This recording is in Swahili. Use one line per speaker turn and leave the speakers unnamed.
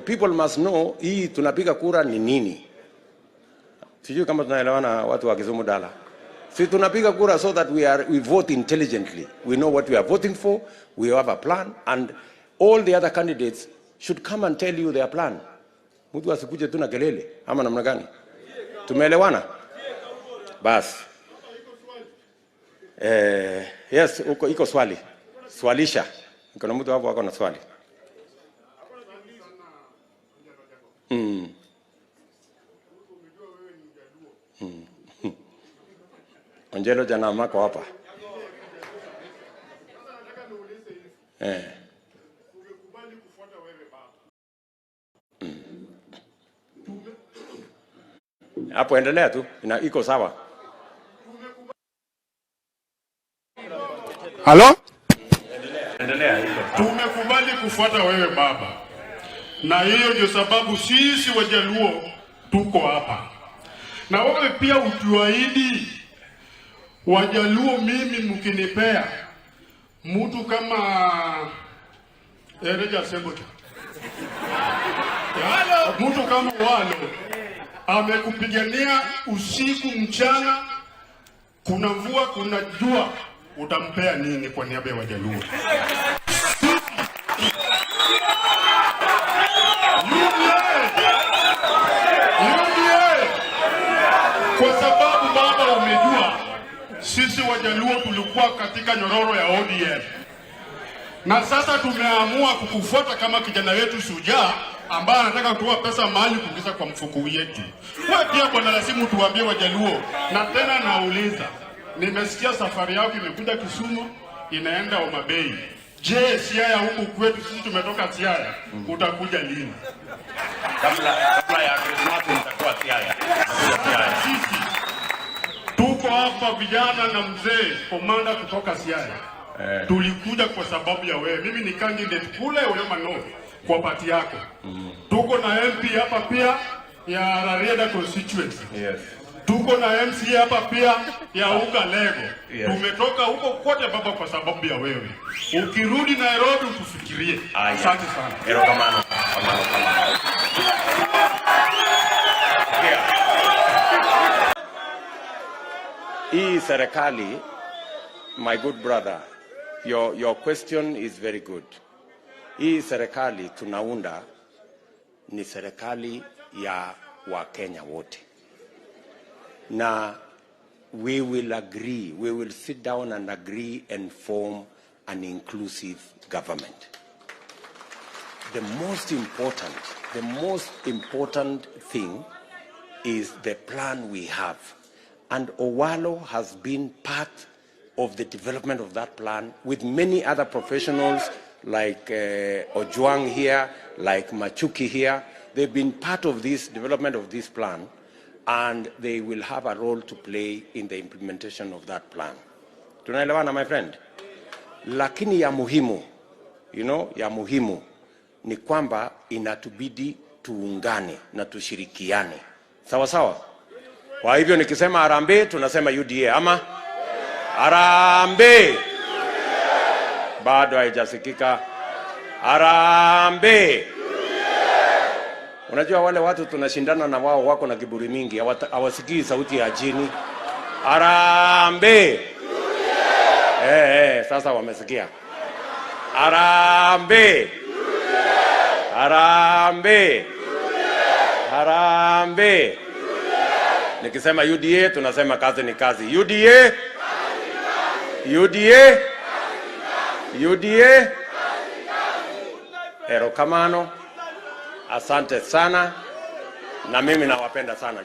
hivyo people must know hii tunapiga kura ni nini. Sijui kama tunaelewana watu wa Kisumu Dala. Si tunapiga kura so that we vote intelligently. We know what we are voting for, we have a plan, and all the other candidates should come and tell you their plan. Mtu asikuje tu na kelele ama namna gani? Tumeelewana? Bas. Yes, iko swali. Swalisha. Kuna mtu hapo wako na swali. Angelo jana mako hapa.
Umekubali kufuata wewe baba.
Hapo endelea tu. Iko sawa.
Halo?
Endelea.
Tumekubali kufuata wewe baba. Na hiyo ndio sababu sisi Wajaluo tuko hapa. Na wewe pia utuahidi Wajaluo, mimi mkinipea mtu kama Ereja Sembota, mtu kama Walo amekupigania usiku mchana, kuna mvua kuna jua, utampea nini kwa niaba ya Wajaluo? Kwa sababu baba, umejua sisi Wajaluo tulikuwa katika nyororo ya ODM, na sasa tumeamua kukufuata kama kijana wetu shujaa ambaye anataka kutoa pesa mahali kuingiza kwa mfuko wetu. Wewe pia bwana, lazima tuambie Wajaluo. Na tena nauliza, nimesikia safari yako imekuja Kisumu inaenda Homa Bay. Je, Siaya huku kwetu sisi tumetoka Siaya, utakuja lini?
Kabla ya Christmas utakuwa Siaya.
Sisi tuko hapa vijana na mzee komanda kutoka Siaya. Tulikuja kwa sababu ya wewe. Mimi ni candidate kule Oyoma North kwa party yako. Tuko na MP hapa pia ya Rarieda constituency.
Yes.
Tuko na MC hapa pia ya Uga Lego.
Yes.
Tumetoka huko kote baba kwa sababu ya wewe. Ukirudi Nairobi utufikirie. Asante sana.
Ero kamano. Hii serikali, my good brother, your question is very good. Hii serikali tunaunda ni serikali ya Wakenya wote. Na we will sit down and agree and form an inclusive government. The most important thing is the plan we have. And Owalo has been part of the development of that plan with many other professionals like Ojwang here, like Machuki here. They've been part of this development of this plan, and they will have a role to play in the implementation of that plan. Tunaelewana, my friend? Lakini ya muhimu, ya muhimu ni kwamba inatubidi tuungane na tushirikiane. Sawa sawa? Kwa hivyo nikisema Harambee tunasema UDA ama Harambee. Bado haijasikika. Harambee. Unajua wale watu tunashindana na wao wako na kiburi mingi, hawasikii sauti ya chini. Harambee. Sasa wamesikia. Harambee. Harambee. Harambee. Nikisema UDA tunasema kazi ni kazi. UDA. UDA. UDA. Ero kamano. Asante sana. Na mimi nawapenda sana.